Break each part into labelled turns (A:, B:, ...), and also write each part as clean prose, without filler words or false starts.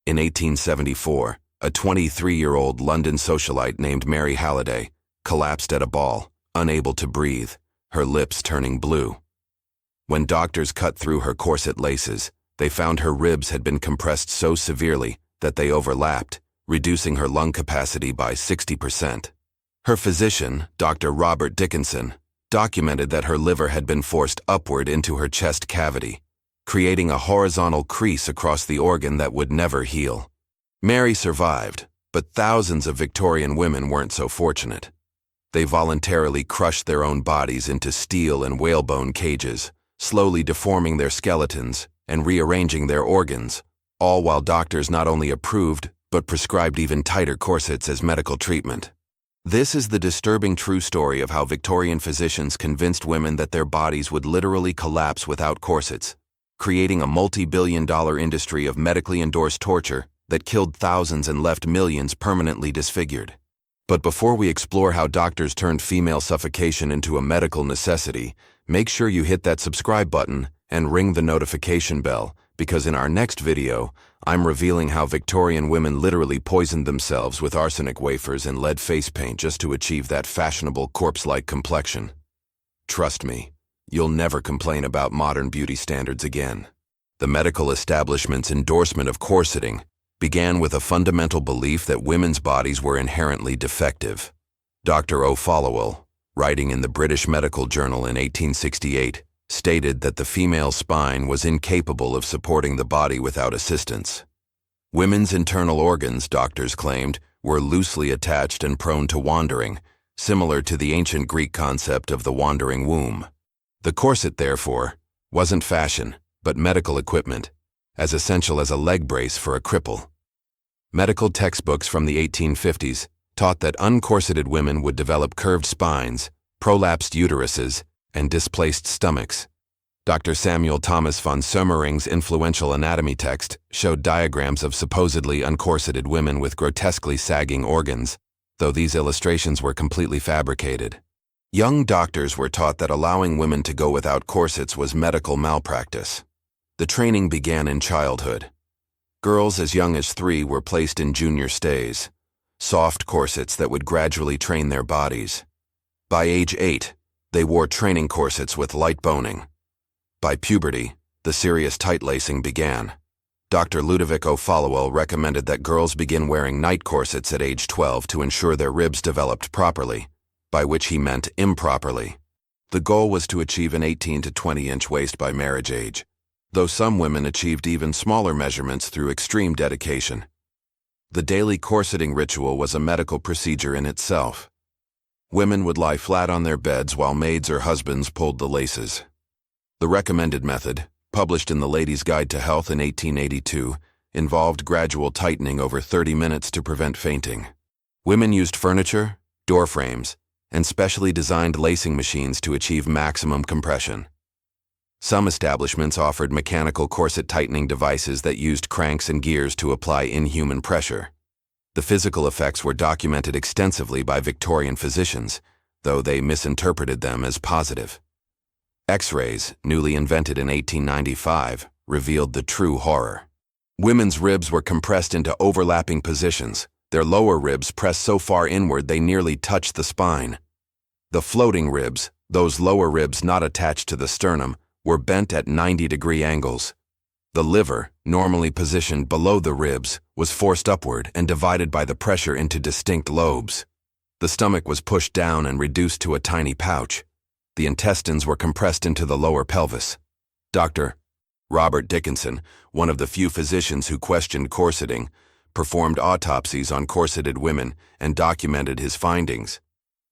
A: In 1874, a 23-year-old London socialite named Mary Halliday collapsed at a ball, unable to breathe, her lips turning blue. When doctors cut through her corset laces, they found her ribs had been compressed so severely that they overlapped, reducing her lung capacity by 60%. Her physician, Dr. Robert Dickinson, documented that her liver had been forced upward into her chest cavity, creating a horizontal crease across the organ that would never heal. Mary survived, but thousands of Victorian women weren't so fortunate. They voluntarily crushed their own bodies into steel and whalebone cages, slowly deforming their skeletons and rearranging their organs, all while doctors not only approved but prescribed even tighter corsets as medical treatment. This is the disturbing true story of how Victorian physicians convinced women that their bodies would literally collapse without corsets, creating a multi-billion-dollar industry of medically endorsed torture that killed thousands and left millions permanently disfigured. But before we explore how doctors turned female suffocation into a medical necessity, make sure you hit that subscribe button and ring the notification bell, because in our next video, I'm revealing how Victorian women literally poisoned themselves with arsenic wafers and lead face paint just to achieve that fashionable corpse-like complexion. Trust me, you'll never complain about modern beauty standards again. The medical establishment's endorsement of corseting began with a fundamental belief that women's bodies were inherently defective. Dr. O'Followill, writing in the British Medical Journal in 1868, stated that the female spine was incapable of supporting the body without assistance. Women's internal organs, doctors claimed, were loosely attached and prone to wandering, similar to the ancient Greek concept of the wandering womb. The corset, therefore, wasn't fashion, but medical equipment, as essential as a leg brace for a cripple. Medical textbooks from the 1850s taught that uncorseted women would develop curved spines, prolapsed uteruses, and displaced stomachs. Dr. Samuel Thomas von Soemmering's influential anatomy text showed diagrams of supposedly uncorseted women with grotesquely sagging organs, though these illustrations were completely fabricated. Young doctors were taught that allowing women to go without corsets was medical malpractice. The training began in childhood. Girls as young as 3 were placed in junior stays, soft corsets that would gradually train their bodies. By age 8, they wore training corsets with light boning. By puberty, the serious tight lacing began. Dr. Ludovic O'Followill recommended that girls begin wearing night corsets at age 12 to ensure their ribs developed properly, by which he meant improperly. The goal was to achieve an 18 to 20-inch waist by marriage age, though some women achieved even smaller measurements through extreme dedication. The daily corseting ritual was a medical procedure in itself. Women would lie flat on their beds while maids or husbands pulled the laces. The recommended method, published in the Ladies' Guide to Health in 1882, involved gradual tightening over 30 minutes to prevent fainting. Women used furniture, door frames, and specially designed lacing machines to achieve maximum compression. Some establishments offered mechanical corset tightening devices that used cranks and gears to apply inhuman pressure. The physical effects were documented extensively by Victorian physicians, though they misinterpreted them as positive. X-rays, newly invented in 1895, revealed the true horror. Women's ribs were compressed into overlapping positions, their lower ribs pressed so far inward they nearly touched the spine. The floating ribs, those lower ribs not attached to the sternum, were bent at 90-degree angles. The liver, normally positioned below the ribs, was forced upward and divided by the pressure into distinct lobes. The stomach was pushed down and reduced to a tiny pouch. The intestines were compressed into the lower pelvis. Dr. Robert Dickinson, one of the few physicians who questioned corseting, performed autopsies on corseted women and documented his findings.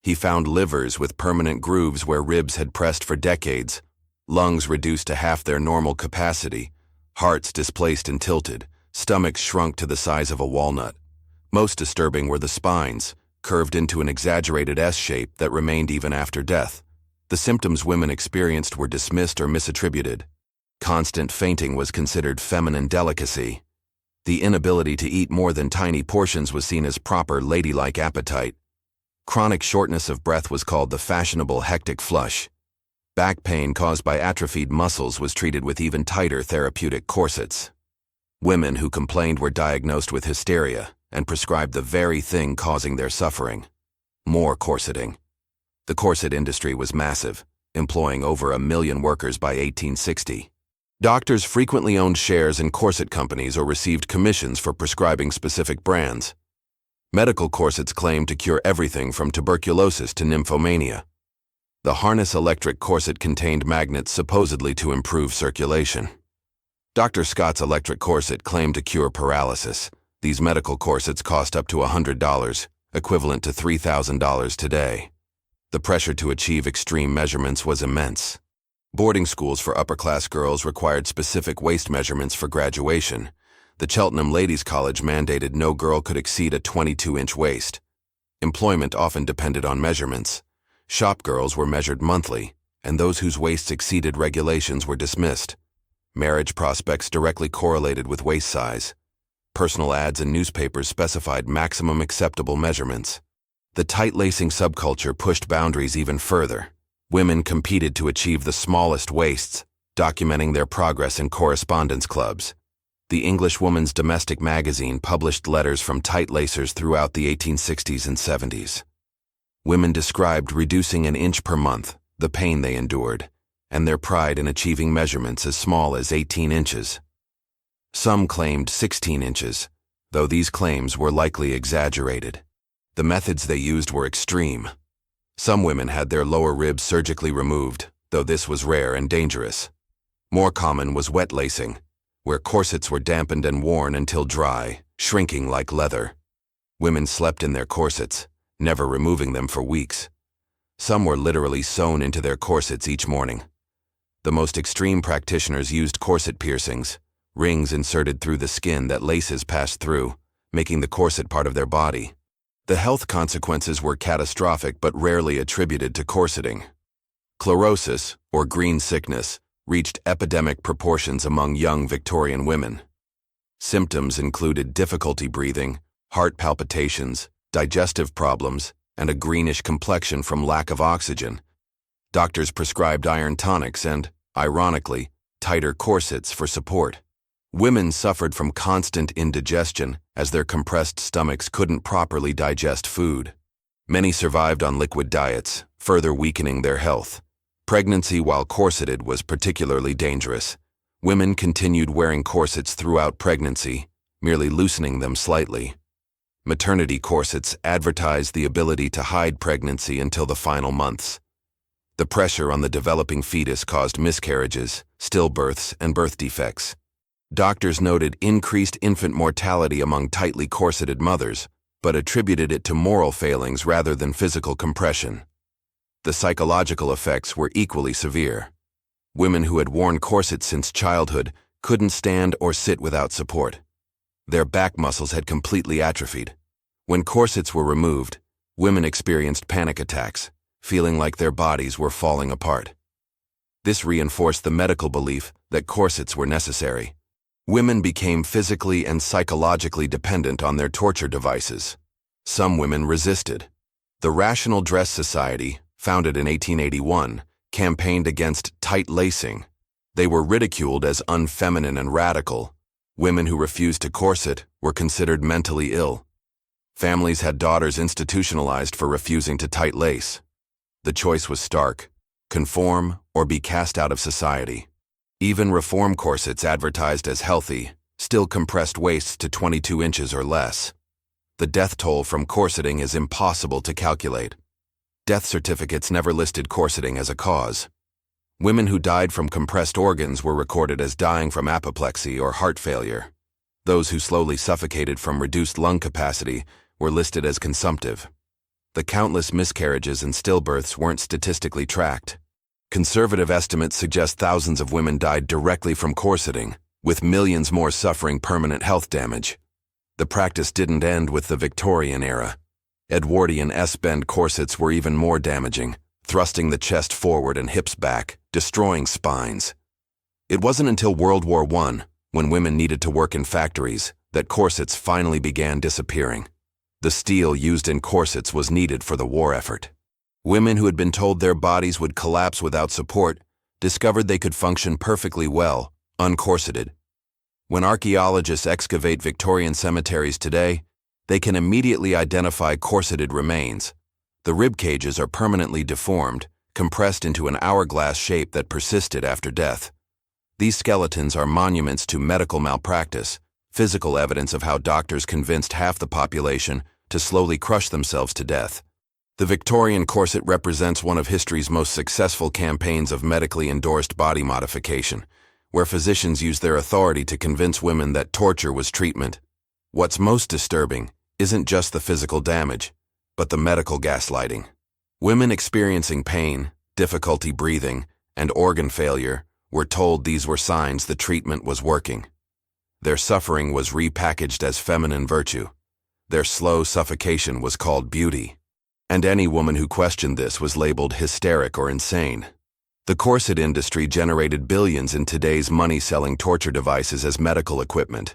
A: He found livers with permanent grooves where ribs had pressed for decades, lungs reduced to half their normal capacity, hearts displaced and tilted, stomachs shrunk to the size of a walnut. Most disturbing were the spines, curved into an exaggerated S shape that remained even after death. The symptoms women experienced were dismissed or misattributed. Constant fainting was considered feminine delicacy. The inability to eat more than tiny portions was seen as proper ladylike appetite. Chronic shortness of breath was called the fashionable hectic flush. Back pain caused by atrophied muscles was treated with even tighter therapeutic corsets. Women who complained were diagnosed with hysteria and prescribed the very thing causing their suffering: more corseting. The corset industry was massive, employing over 1 million workers by 1860. Doctors frequently owned shares in corset companies or received commissions for prescribing specific brands. Medical corsets claimed to cure everything from tuberculosis to nymphomania. The harness electric corset contained magnets supposedly to improve circulation. Dr. Scott's electric corset claimed to cure paralysis. These medical corsets cost up to $100, equivalent to $3,000 today. The pressure to achieve extreme measurements was immense. Boarding schools for upper-class girls required specific waist measurements for graduation. The Cheltenham Ladies' College mandated no girl could exceed a 22-inch waist. Employment often depended on measurements. Shop girls were measured monthly, and those whose waists exceeded regulations were dismissed. Marriage prospects directly correlated with waist size. Personal ads in newspapers specified maximum acceptable measurements. The tight-lacing subculture pushed boundaries even further. Women competed to achieve the smallest waists, documenting their progress in correspondence clubs. The English Woman's Domestic Magazine published letters from tight-lacers throughout the 1860s and 70s. Women described reducing an inch per month, the pain they endured, and their pride in achieving measurements as small as 18 inches. Some claimed 16 inches, though these claims were likely exaggerated. The methods they used were extreme. Some women had their lower ribs surgically removed, though this was rare and dangerous. More common was wet lacing, where corsets were dampened and worn until dry, shrinking like leather. Women slept in their corsets, never removing them for weeks. Some were literally sewn into their corsets each morning. The most extreme practitioners used corset piercings, rings inserted through the skin that laces passed through, making the corset part of their body. The health consequences were catastrophic but rarely attributed to corseting. Chlorosis, or green sickness, reached epidemic proportions among young Victorian women. Symptoms included difficulty breathing, heart palpitations, digestive problems, and a greenish complexion from lack of oxygen. Doctors prescribed iron tonics and, ironically, tighter corsets for support. Women suffered from constant indigestion as their compressed stomachs couldn't properly digest food. Many survived on liquid diets, further weakening their health. Pregnancy while corseted was particularly dangerous. Women continued wearing corsets throughout pregnancy, merely loosening them slightly. Maternity corsets advertised the ability to hide pregnancy until the final months. The pressure on the developing fetus caused miscarriages, stillbirths, and birth defects. Doctors noted increased infant mortality among tightly corseted mothers, but attributed it to moral failings rather than physical compression. The psychological effects were equally severe. Women who had worn corsets since childhood couldn't stand or sit without support. Their back muscles had completely atrophied. When corsets were removed, women experienced panic attacks, feeling like their bodies were falling apart. This reinforced the medical belief that corsets were necessary. Women became physically and psychologically dependent on their torture devices. Some women resisted. The Rational Dress Society, founded in 1881, campaigned against tight lacing. They were ridiculed as unfeminine and radical. Women who refused to corset were considered mentally ill. Families had daughters institutionalized for refusing to tight lace. The choice was stark: conform or be cast out of society. Even reform corsets advertised as healthy still compressed waists to 22 inches or less. The death toll from corseting is impossible to calculate. Death certificates never listed corseting as a cause. Women who died from compressed organs were recorded as dying from apoplexy or heart failure. Those who slowly suffocated from reduced lung capacity were listed as consumptive. The countless miscarriages and stillbirths weren't statistically tracked. Conservative estimates suggest thousands of women died directly from corseting, with millions more suffering permanent health damage. The practice didn't end with the Victorian era. Edwardian S-bend corsets were even more damaging, thrusting the chest forward and hips back, destroying spines. It wasn't until World War I, when women needed to work in factories, that corsets finally began disappearing. The steel used in corsets was needed for the war effort. Women who had been told their bodies would collapse without support discovered they could function perfectly well, uncorseted. When archaeologists excavate Victorian cemeteries today, they can immediately identify corseted remains. The rib cages are permanently deformed, compressed into an hourglass shape that persisted after death. These skeletons are monuments to medical malpractice, physical evidence of how doctors convinced half the population to slowly crush themselves to death. The Victorian corset represents one of history's most successful campaigns of medically endorsed body modification, where physicians used their authority to convince women that torture was treatment. What's most disturbing isn't just the physical damage, but the medical gaslighting. Women experiencing pain, difficulty breathing, and organ failure were told these were signs the treatment was working. Their suffering was repackaged as feminine virtue. Their slow suffocation was called beauty. And any woman who questioned this was labeled hysteric or insane. The corset industry generated billions in today's money-selling torture devices as medical equipment.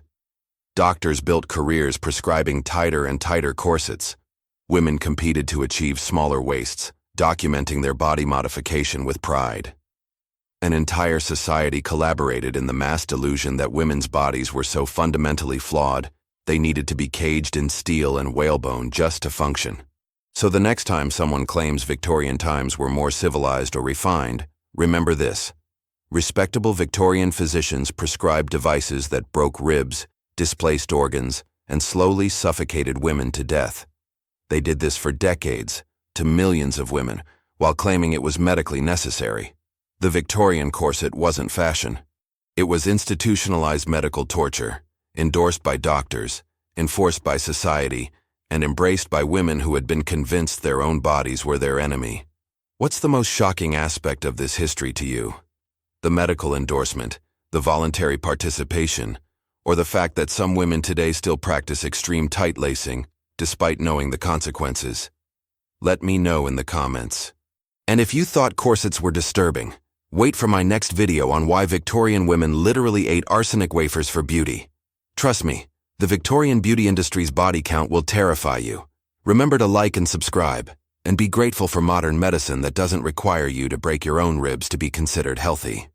A: Doctors built careers prescribing tighter and tighter corsets. Women competed to achieve smaller waists, documenting their body modification with pride. An entire society collaborated in the mass delusion that women's bodies were so fundamentally flawed, they needed to be caged in steel and whalebone just to function. So the next time someone claims Victorian times were more civilized or refined, remember this. Respectable Victorian physicians prescribed devices that broke ribs, displaced organs, and slowly suffocated women to death. They did this for decades, to millions of women, while claiming it was medically necessary. The Victorian corset wasn't fashion. It was institutionalized medical torture, endorsed by doctors, enforced by society, and embraced by women who had been convinced their own bodies were their enemy. What's the most shocking aspect of this history to you? The medical endorsement, the voluntary participation, or the fact that some women today still practice extreme tight lacing, despite knowing the consequences? Let me know in the comments. And if you thought corsets were disturbing, wait for my next video on why Victorian women literally ate arsenic wafers for beauty. Trust me, the Victorian beauty industry's body count will terrify you. Remember to like and subscribe, and be grateful for modern medicine that doesn't require you to break your own ribs to be considered healthy.